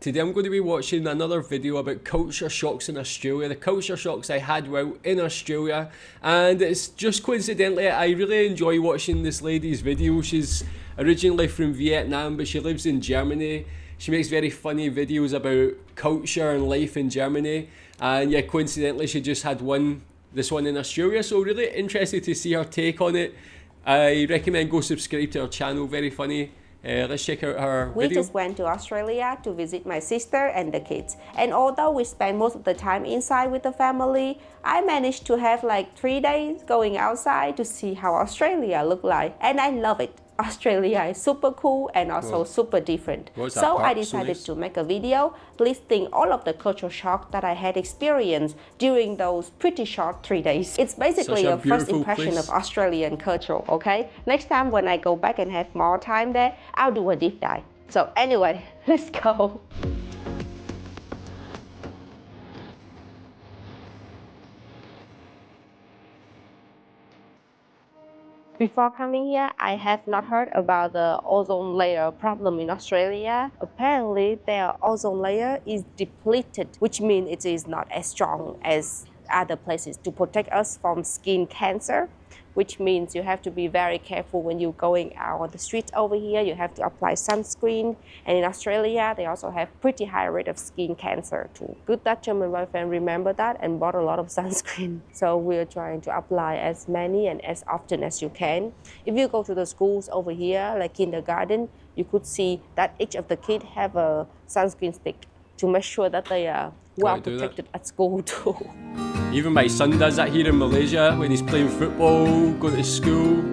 Today I'm going to be watching another video about culture shocks in Australia, the culture shocks I had while in Australia, and it's just coincidentally I really enjoy watching this lady's video. She's originally from Vietnam but she lives in Germany. She makes very funny videos about culture and life in Germany, and yeah, coincidentally she just had this one in Australia, so really interested to see her take on it. I recommend go subscribe to her channel, very funny. Let's check out her video. We just went to Australia to visit my sister and the kids. And although we spent most of the time inside with the family, I managed to have like 3 days going outside to see how Australia looked like. And I love it. Australia is super cool and also super different. So I decided to make a video listing all of the culture shock that I had experienced during those pretty short 3 days. It's basically a first impression of Australian culture, okay? Next time when I go back and have more time there, I'll do a deep dive. So anyway, let's go. Before coming here, I have not heard about the ozone layer problem in Australia. Apparently, their ozone layer is depleted, which means it is not as strong as other places to protect us from skin cancer, which means you have to be very careful when you're going out on the streets over here. You have to apply sunscreen. And in Australia, they also have pretty high rate of skin cancer too. Good that German boyfriend remembered that and bought a lot of sunscreen. So we're trying to apply as many and as often as you can. If you go to the schools over here, like kindergarten, you could see that each of the kids have a sunscreen stick to make sure that they are well protected at school too. Even my son does that here in Malaysia when he's playing football, going to school.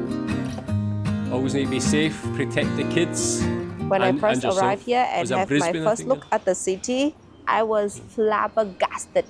Always need to be safe, protect the kids. When I first arrived here and had my first look at the city, I was flabbergasted.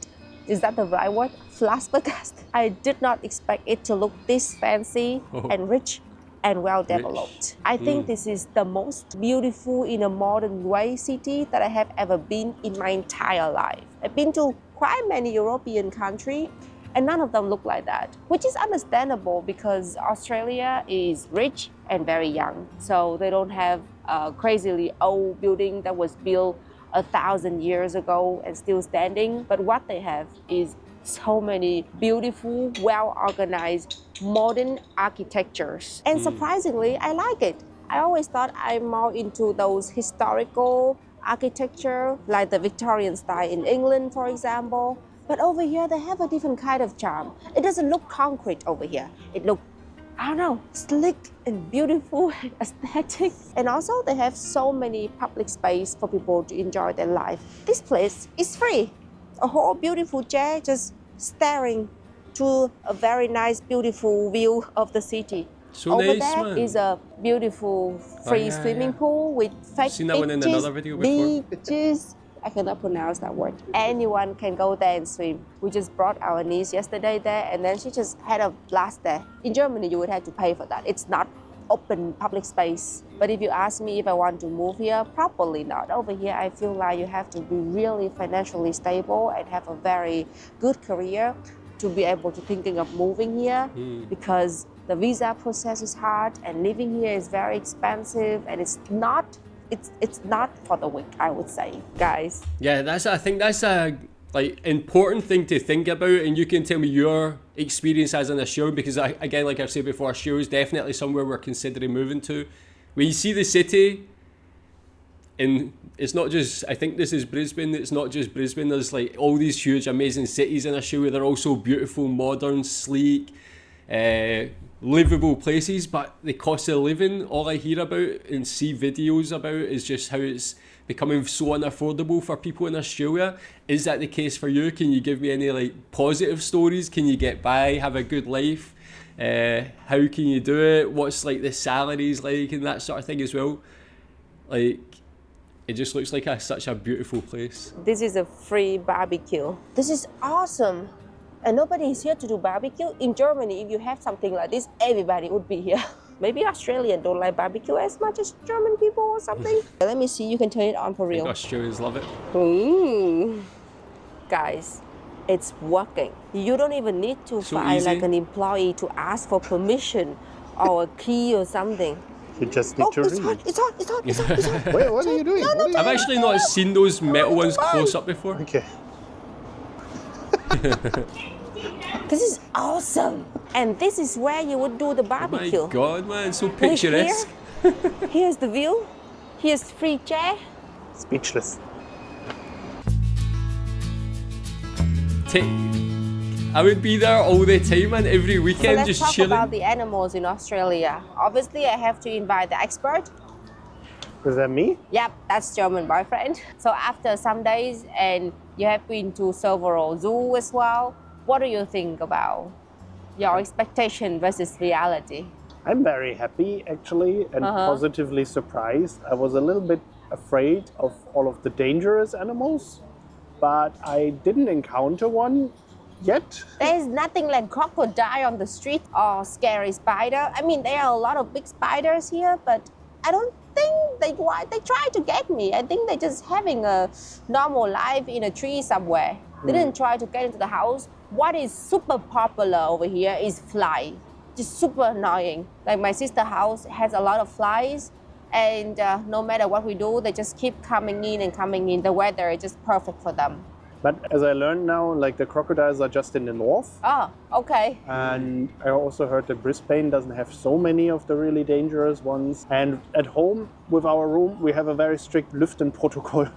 Is that the right word? Flabbergasted. I did not expect it to look this fancy and rich and well developed. I think this is the most beautiful in a modern way city that I have ever been in my entire life. I've been to quite many European countries and none of them look like that, which is understandable because Australia is rich and very young. So they don't have a crazily old building that was built 1,000 years ago and still standing. But what they have is so many beautiful, well-organized, modern architectures. And surprisingly, I like it. I always thought I'm more into those historical architecture, like the Victorian style in England, for example. But over here, they have a different kind of charm. It doesn't look concrete over here. It looks, I don't know, slick and beautiful and aesthetic. And also, they have so many public space for people to enjoy their life. This place is free. A whole beautiful chair just staring to a very nice, beautiful view of the city. So over nice, there man. is a beautiful free swimming pool with fake beaches. I cannot pronounce that word. Anyone can go there and swim. We just brought our niece yesterday there and then she just had a blast there. In Germany, you would have to pay for that. It's not open public space. But if you ask me if I want to move here, probably not. Over here, I feel like you have to be really financially stable and have a very good career to be able to thinking of moving here because the visa process is hard and living here is very expensive and it's not for the weak, I would say, guys. Yeah, I think that's a important thing to think about, and you can tell me your experience as an Australian because again, like I've said before, Australia is definitely somewhere we're considering moving to. When you see the city, and it's not just, I think this is Brisbane, it's not just Brisbane, there's like all these huge amazing cities in Australia. They're also beautiful, modern, sleek, livable places, but the cost of living, all I hear about and see videos about is just how it's becoming so unaffordable for people in Australia. Is that the case for you? Can you give me any like positive stories? Can you get by, have a good life? How can you do it? What's like the salaries like and that sort of thing as well? Like, it just looks like such a beautiful place. This is a free barbecue. This is awesome. And nobody is here to do barbecue. In Germany, if you have something like this, everybody would be here. Maybe Australians don't like barbecue as much as German people or something. Let me see, you can turn it on for real. I think Australians love it. Guys, it's working. You don't even need to find like an employee to ask for permission or a key or something. You just need to read. It's hot. Wait, what are you doing? I've actually not seen those metal ones close up before. Okay. This is awesome. And this is where you would do the Oh barbecue. my god, man, so Like picturesque. Here's the view. Here's free chair. Speechless. I would be there all the time and every So weekend let's just talk chilling. about the animals in Australia. Obviously, I have to invite the expert. Is that me? Yep, that's German boyfriend. So after some days and you have been to several zoos as well, what do you think about your expectation versus reality? I'm very happy actually and positively surprised. I was a little bit afraid of all of the dangerous animals, but I didn't encounter one yet. There's nothing like crocodile on the street or scary spider. I mean, there are a lot of big spiders here, but I don't think they try to get me. I think they're just having a normal life in a tree somewhere. They didn't try to get into the house. What is super popular over here is fly. Just super annoying. Like my sister's house has a lot of flies, and no matter what we do, they just keep coming in and coming in. The weather is just perfect for them. But as I learned now, like the crocodiles are just in the north. Oh, okay. And I also heard that Brisbane doesn't have so many of the really dangerous ones. And at home with our room, we have a very strict Lüften protocol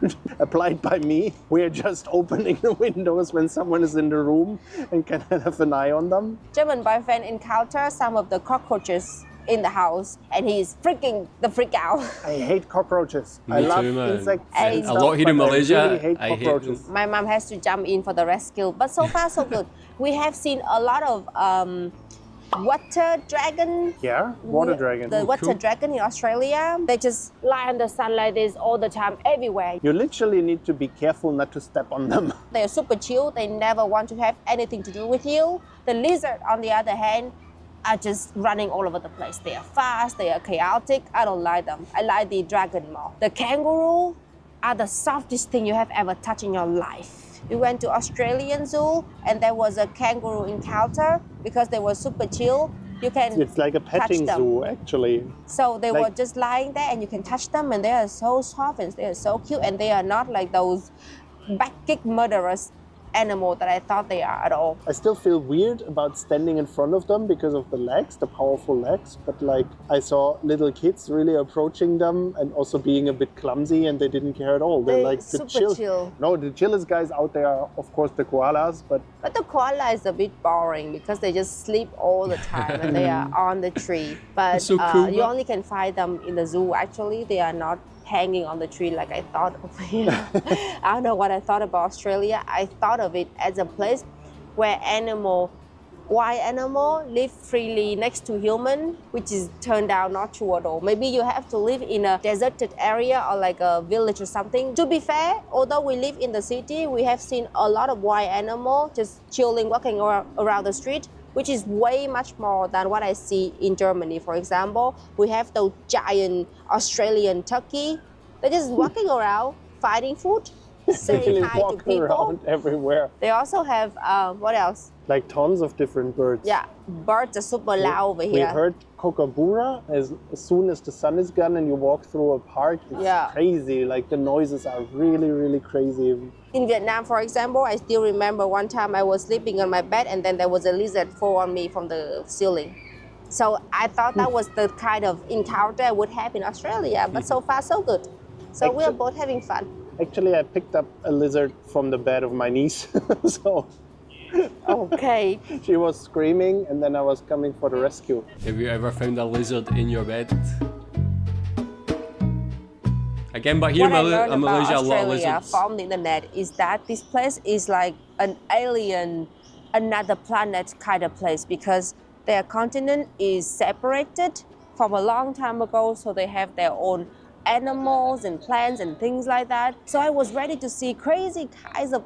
applied by me. We are just opening the windows when someone is in the room and can have an eye on them. German boyfriend encountered some of the cockroaches in the house, and he's freaking out. I hate cockroaches. Me I love too, man. insects. And And a stuff, lot here in but Malaysia, I really hate I hate cockroaches. My mom has to jump in for the rescue, but so far so good. We have seen a lot of water dragon. Yeah, water dragon. The water cool. dragon in Australia, they just lie in the sun like this all the time, everywhere. You literally need to be careful not to step on them. They are super chill. They never want to have anything to do with you. The lizard, on the other hand, are just running all over the place. They are fast, they are chaotic. I don't like them. I like the dragon more. The kangaroo are the softest thing you have ever touched in your life. We went to Australian zoo and there was a kangaroo encounter because they were super chill. You can It's like a petting touch them. zoo, actually. So they were just lying there and you can touch them and they are so soft and they are so cute and they are not like those back kick murderous animal that I thought they are at all. I still feel weird about standing in front of them because of the legs, the powerful legs. But like I saw little kids really approaching them and also being a bit clumsy and they didn't care at all. They're like the super chill. No, the chillest guys out there are of course the koalas, but the koala is a bit boring because they just sleep all the time and they are on the tree. But so cool, you but- only can find them in the zoo. Actually, they are not hanging on the tree like I thought over here. I don't know what I thought about Australia. I thought of it as a place where wild animal live freely next to human, which is turned out not true at all. Maybe you have to live in a deserted area or like a village or something. To be fair, although we live in the city, we have seen a lot of wild animal just chilling, walking around the street, which is way much more than what I see in Germany. For example, we have those giant Australian turkey. They're just walking around, finding food, saying really hi to walk people. around everywhere. They also have, what else? Like tons of different birds. Yeah, birds are super loud over We here. heard kookaburra as soon as the sun is gone and you walk through a park. It's crazy. Like the noises are really, really crazy. In Vietnam, for example, I still remember one time I was sleeping on my bed and then there was a lizard fall on me from the ceiling. So I thought that was the kind of encounter I would have in Australia, but so far so good. So we are both having fun. Actually, I picked up a lizard from the bed of my niece. So Okay. she was screaming and then I was coming for the rescue. Have you ever found a lizard in your bed? Again, but here What I in learned about Malaysia, a lot of Australia lizards. from the internet is that this place is like an alien, another planet kind of place because their continent is separated from a long time ago, so they have their own animals and plants and things like that. So I was ready to see crazy kinds of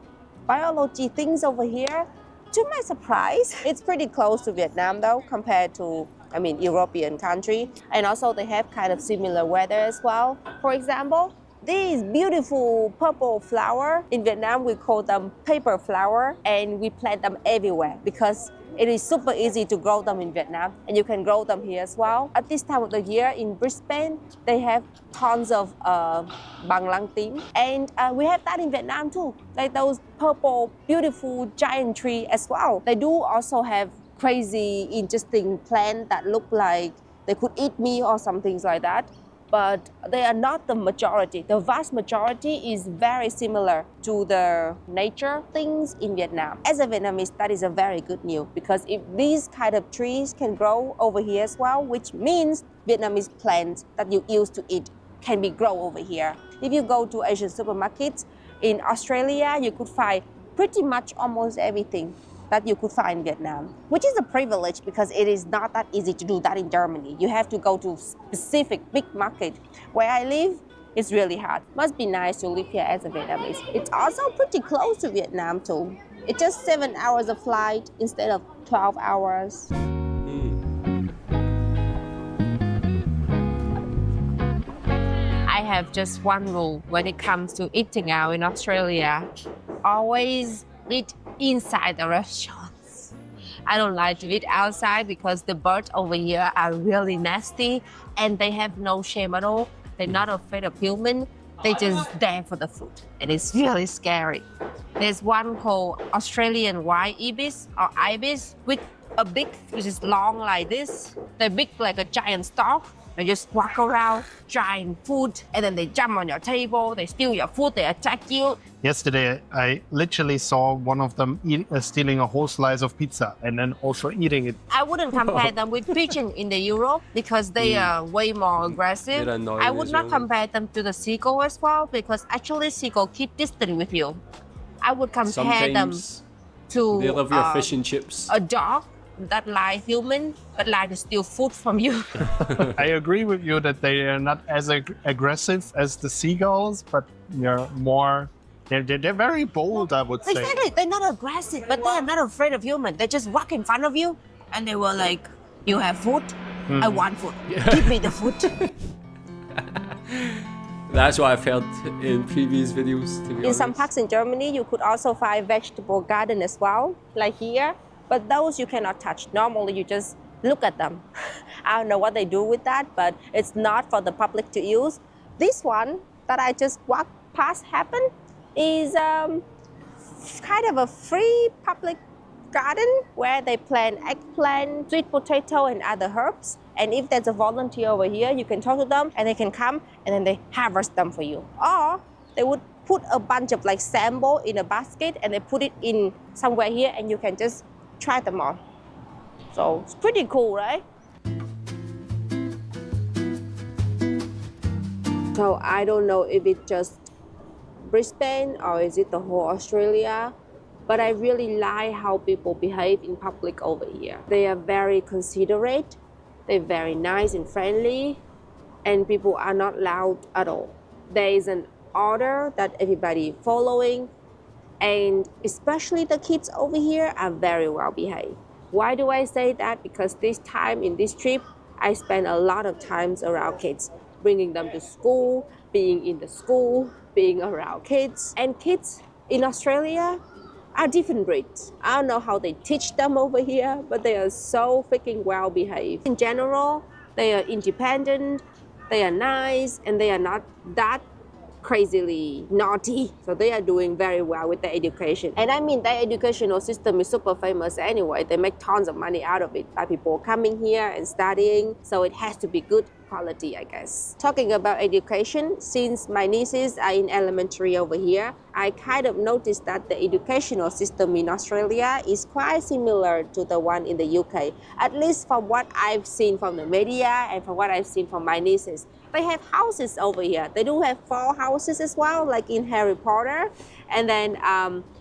biology things over here. To my surprise, it's pretty close to Vietnam though, compared to, European country. And also they have kind of similar weather as well. For example, these beautiful purple flower, in Vietnam we call them paper flower, and we plant them everywhere because It is super easy to grow them in Vietnam, and you can grow them here as well. At this time of the year in Brisbane, they have tons of bang lang tím, and we have that in Vietnam too, like those purple, beautiful giant tree as well. They do also have crazy, interesting plants that look like they could eat me or some things like that. But they are not the majority. The vast majority is very similar to the nature things in Vietnam. As a Vietnamese, that is a very good news, because if these kind of trees can grow over here as well, which means Vietnamese plants that you used to eat can be grow over here. If you go to Asian supermarkets in Australia, you could find pretty much almost everything that you could find in Vietnam, which is a privilege because it is not that easy to do that in Germany. You have to go to specific big market. Where I live, it's really hard. Must be nice to live here as a Vietnamese. It's also pretty close to Vietnam too. It's just 7 hours of flight instead of 12 hours. I have just one rule when it comes to eating out in Australia. Always eat inside the restaurants. I don't like to eat outside because the birds over here are really nasty and they have no shame at all. They're not afraid of human. They just there for the food, and it's really scary. There's one called Australian white ibis or ibis with a beak which is long like this. They're big like a giant stalk. They just walk around trying food, and then they jump on your table, they steal your food, they attack you. Yesterday, I literally saw one of them stealing a whole slice of pizza and then also eating it. I wouldn't compare them with pigeon in the Europe because they are way more aggressive. I would not compare them to the seagull as well because actually seagull keep distance with you. I would compare them to they love your fish and chips. A dog that like human but like to steal food from you. I agree with you that they are not as aggressive as the seagulls, but they're more. They're very bold, I would say. Exactly, they're not aggressive, but they are not afraid of human. They just walk in front of you, and they were like, "You have food? I want food. Give me the food." That's what I've heard in previous videos, to be honest. In some parts in Germany, you could also find vegetable garden as well, like here. But those you cannot touch. Normally, you just look at them. I don't know what they do with that, but it's not for the public to use. This one that I just walked past happened is kind of a free public garden where they plant eggplant, sweet potato, and other herbs. And if there's a volunteer over here, you can talk to them and they can come and then they harvest them for you. Or they would put a bunch of like sample in a basket and they put it in somewhere here and you can just try them on. So it's pretty cool, right? So I don't know if it's just Brisbane or is it the whole Australia, but I really like how people behave in public over here. They are very considerate, they're very nice and friendly, and people are not loud at all. There is an order that everybody following, and especially the kids over here are very well behaved. Why do I say that? Because this time in this trip, I spent a lot of times around kids, bringing them to school, being in the school, being around kids. And kids in Australia are different breeds. I don't know how they teach them over here, but they are so freaking well behaved. In general, they are independent, they are nice, and they are not that crazily naughty. So they are doing very well with their education. And I mean, their educational system is super famous anyway. They make tons of money out of it by people coming here and studying. So it has to be good quality, I guess. Talking about education, since my nieces are in elementary over here, I kind of noticed that the educational system in Australia is quite similar to the one in the UK, at least from what I've seen from the media and from what I've seen from my nieces. They have houses over here. They do have 4 houses as well, like in Harry Potter. And then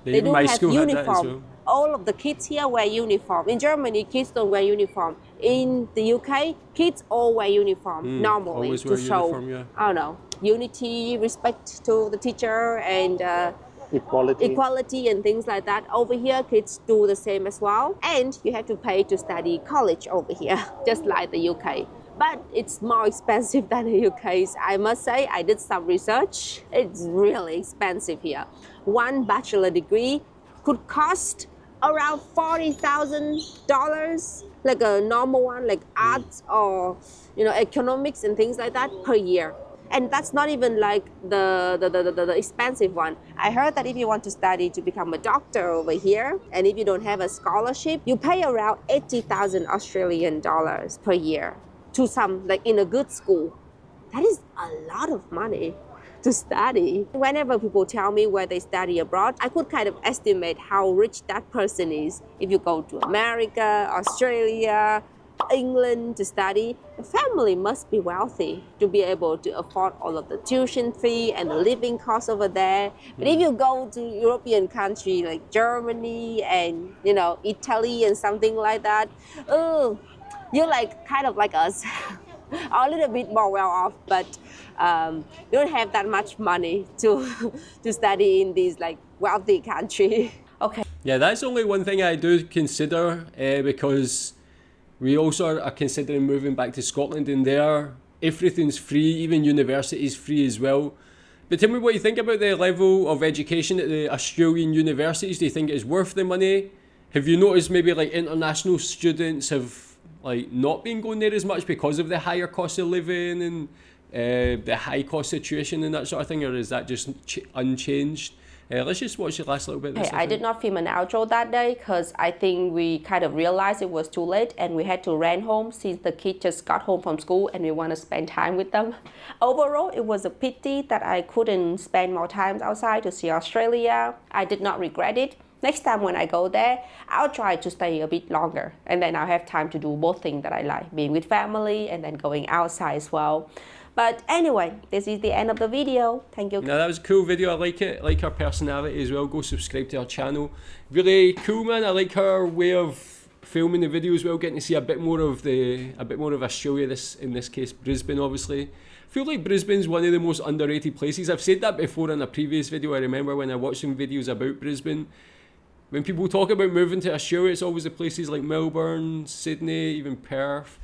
they do have uniform. All of the kids here wear uniform. In Germany, kids don't wear uniform. In the UK, kids all wear uniform normally to show, I don't know, unity, respect to the teacher, and equality and things like that. Over here, kids do the same as well. And you have to pay to study college over here, just like the UK. But it's more expensive than the UK. I must say, I did some research. It's really expensive here. One bachelor degree could cost around $40,000, like a normal one, like arts or economics and things like that per year. And that's not even like the expensive one. I heard that if you want to study to become a doctor over here, and if you don't have a scholarship, you pay around 80,000 Australian dollars per year to some, like in a good school. That is a lot of money to study. Whenever people tell me where they study abroad, I could kind of estimate how rich that person is. If you go to America, Australia, England to study, the family must be wealthy to be able to afford all of the tuition fee and the living costs over there. But if you go to European country like Germany and Italy and something like that, oh, you're like kind of like us. A little bit more well off, but you don't have that much money to study in these like wealthy country. Okay. Yeah, that's only one thing I do consider because we also are considering moving back to Scotland, and there everything's free, even university's free as well. But tell me what you think about the level of education at the Australian universities. Do you think it's worth the money? Have you noticed maybe like international students have like not been going there as much because of the higher cost of living and the high cost of tuition and that sort of thing, or is that just unchanged? Let's just watch the last little bit. Hey, I did not film an outro that day because I think we kind of realized it was too late and we had to run home since the kids just got home from school and we want to spend time with them. Overall, it was a pity that I couldn't spend more time outside to see Australia. I did not regret it. Next time when I go there, I'll try to stay a bit longer and then I'll have time to do both things that I like, being with family and then going outside as well. But anyway, this is the end of the video. Thank you. No, that was a cool video. I like it. I like her personality as well. Go subscribe to her channel. Really cool, man. I like her way of filming the video as well. Getting to see a bit more of Australia. In this case, Brisbane, obviously. I feel like Brisbane's one of the most underrated places. I've said that before in a previous video. I remember when I watched some videos about Brisbane. When people talk about moving to Australia, it's always the places like Melbourne, Sydney, even Perth.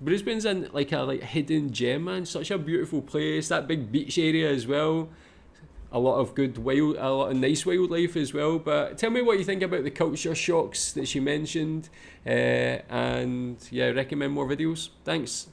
Brisbane's like a hidden gem, man. Such a beautiful place. That big beach area as well. A lot of nice wildlife as well. But tell me what you think about the culture shocks that she mentioned. And yeah, recommend more videos. Thanks.